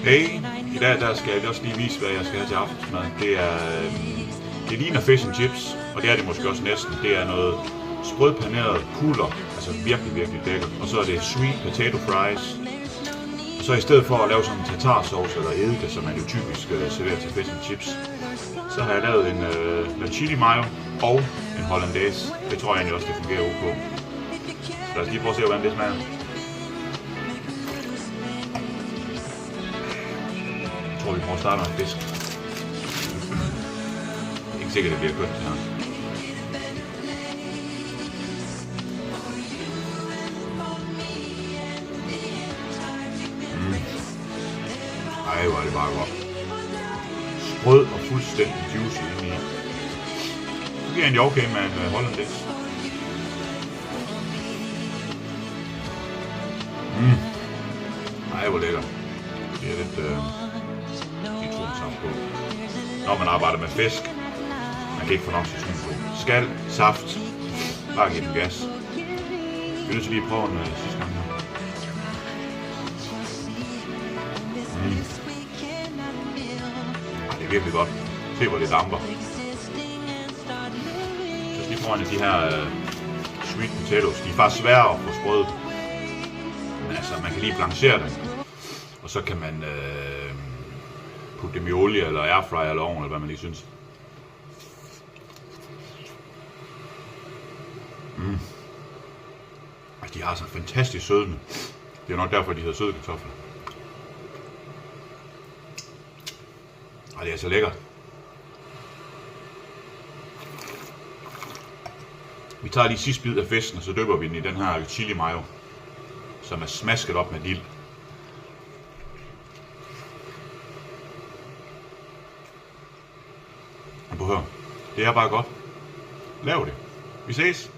Hey, i dag der skal jeg også lige vise, hvad jeg skal have til aftensmad. Det ligner fish and chips, og det er det måske også næsten. Det er noget sprødpaneret kuller, altså virkelig, virkelig lækkert. Og så er det sweet potato fries. Og så i stedet for at lave sådan en tartarsauce eller eddike, som man jo typisk serverer til fish and chips, så har jeg lavet en chili mayo og en hollandaise. Det tror jeg egentlig også, det fungerer ok. Så lad os lige prøve at se, hvordan det smager. Jeg tror, vi prøver at starte med en fisk. Ikke sikkert, det bliver godt det her. Ej, hvor er det bare godt. Sprød og fuldstændig juicy indeni. Det bliver egentlig okay med en hollandaise. Ej, hvor lækkert. Det er lidt citronsaft på. Når man arbejder med fisk, man kan ikke få nok citron på. Skal, saft, bare give den gas. Vi er nødt til lige at prøve den sidste gang her. Ej, det er virkelig godt. Se hvor det damper. Så lige prøve de her sweet potatoes. De er faktisk svære at få sprødet. Men altså, man kan lige blanchere dem. Og så kan man putte dem i olie, eller airfryer, eller ovn, eller hvad man lige synes. De har sådan en fantastisk sødme. Det er nok derfor, de hedder søde kartofler. Og det er så lækkert. Vi tager lige sidste bid af fisken, og så dypper vi den i den her chili mayo, som er smasket op med dild. Og prøv at høre. Det er bare godt. Lav det. Vi ses.